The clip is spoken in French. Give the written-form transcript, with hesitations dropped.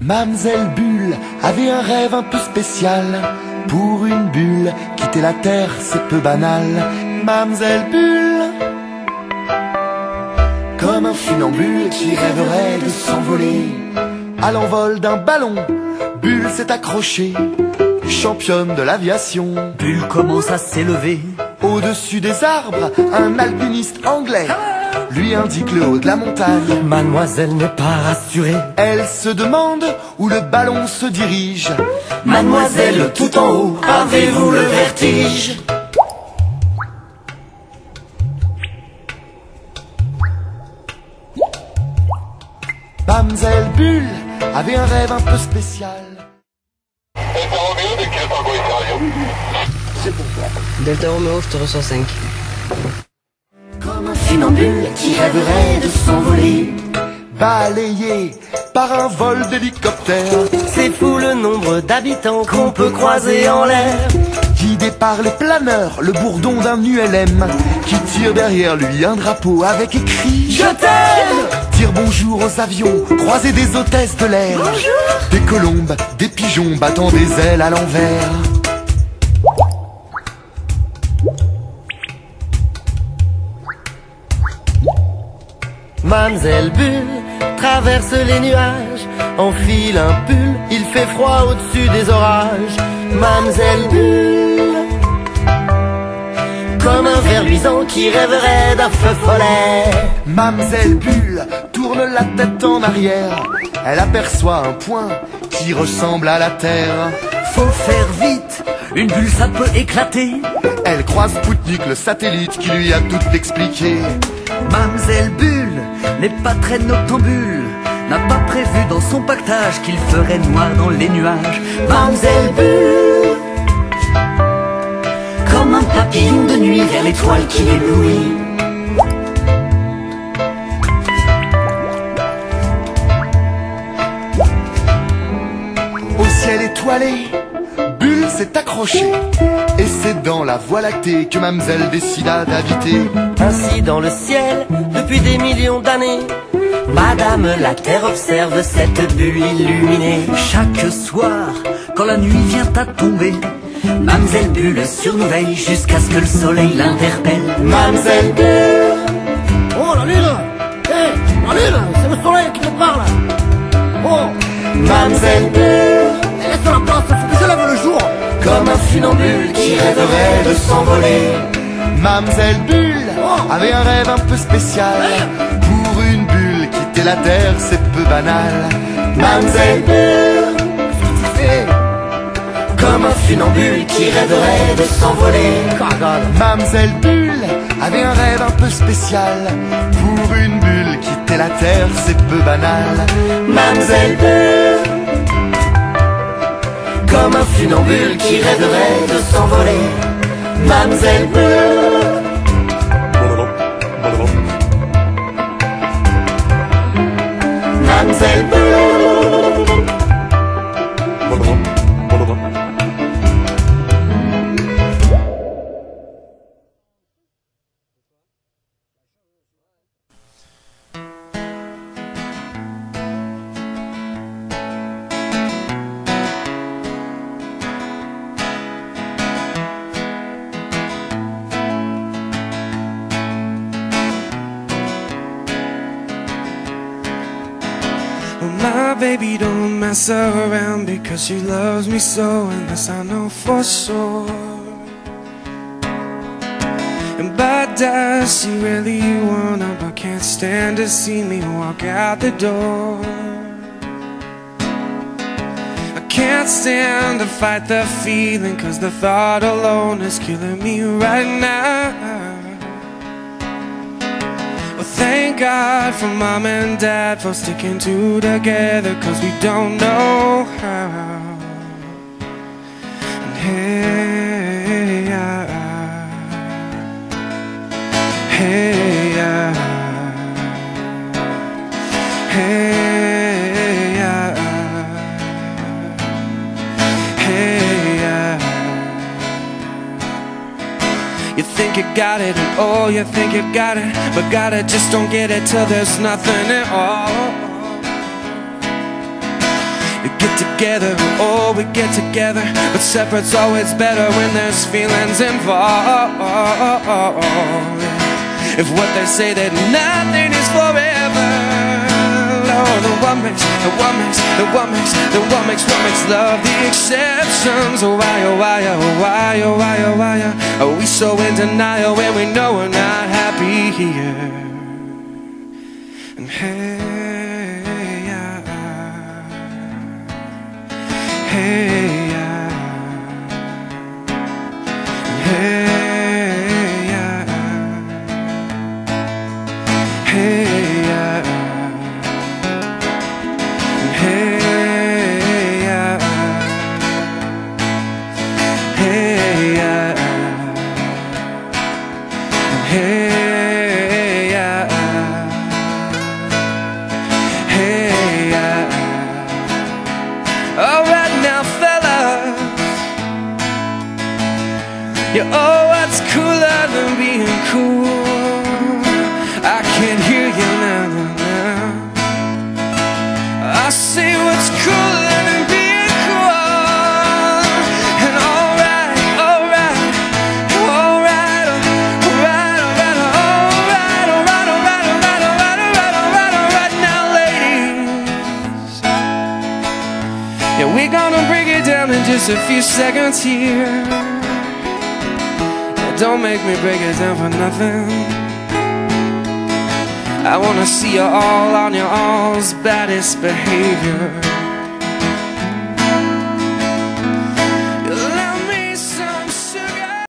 Mamzelle Bulle avait un rêve un peu spécial. Pour une bulle, quitter la terre c'est peu banal. Mamzelle Bulle, comme un funambule qui rêverait de s'envoler. À l'envol d'un ballon, Bulle s'est accrochée, championne de l'aviation. Bulle commence à s'élever. Au-dessus des arbres, un alpiniste anglais lui indique le haut de la montagne. Mademoiselle n'est pas rassurée. Elle se demande où le ballon se dirige. Mademoiselle, tout en haut, avez-vous le vertige? Mamzelle Bulle avait un rêve un peu spécial. C'est pour toi. Delta Romeo, je te reçois 5. Comme un funambule qui rêverait de s'envoler, balayé par un vol d'hélicoptère. C'est fou le nombre d'habitants qu'on peut croiser en l'air. Guidé par les planeurs, le bourdon d'un ULM qui tire derrière lui un drapeau avec écrit Je t'aime. Dire bonjour aux avions, croiser des hôtesses de l'air. Des colombes, des pigeons battant des ailes à l'envers. Mamzelle Bulle traverse les nuages, enfile un pull, il fait froid au-dessus des orages. Mamzelle Bulle, comme un ver luisant qui rêverait d'un feu follet. Mamzelle Bulle tourne la tête en arrière. Elle aperçoit un point qui ressemble à la terre. Faut faire vite, une bulle ça peut éclater. Elle croise Spoutnik, le satellite qui lui a tout expliqué. Mamzelle Bulle n'est pas très noctambule, n'a pas prévu dans son pactage qu'il ferait noir dans les nuages. Mamzelle Bulle, comme un papillon de nuit vers l'étoile qui éblouit. Au ciel étoilé, Bulle s'est accrochée, et c'est dans la Voie lactée que Mamzelle décida d'habiter. Ainsi dans le ciel, depuis des millions d'années, Madame la Terre observe cette bulle illuminée. Chaque soir, quand la nuit vient à tomber, Mamzelle Bulle surveille jusqu'à ce que le soleil l'interpelle. Mamzelle Bulle, Oh la lune! La lune, c'est le soleil qui me parle! Oh! Mamzelle Bulle, Laisse la place, faut que je lève le jour! comme un funambule qui rêverait de s'envoler. Mamzelle Bulle avait un rêve un peu spécial. Pour une bulle, quitter la terre c'est peu banal. Mamzelle Bulle, comme un funambule qui rêverait de s'envoler. Mamzelle Bulle avait un rêve un peu spécial. Pour une bulle, quitter la terre c'est peu banal. Mamzelle Bulle, comme un funambule qui rêverait de s'envoler. Mamzelle Bulle, Mamzelle Bulle. My baby don't mess around because she loves me so, and this I know for sure. And but does she really wanna, but can't stand to see me walk out the door. I can't stand to fight the feeling, cause the thought alone is killing me right now. Thank God for Mom and Dad for sticking two together, cause we don't know how. And hey, hey, hey, hey. You think you got it, and oh, you think you got it, but got it, just don't get it till there's nothing at all. We get together, oh, we get together, but separate's always better when there's feelings involved. If what they say that nothing is forever, oh, the one makes love the exceptions. Oh why, oh why, oh why, oh why, oh why, are we so in denial when we know we're not happy here? And hey, hey, hey, oh, what's cooler than being cool? I can't hear you now, now. I say what's cooler than being cool? And alright, alright, alright, alright, alright, alright, alright, alright, alright, alright, alright, alright, alright now, ladies. Yeah, we're gonna break it down in just a few seconds here. Don't make me break it down for nothing. I wanna see you all on your all's baddest behavior.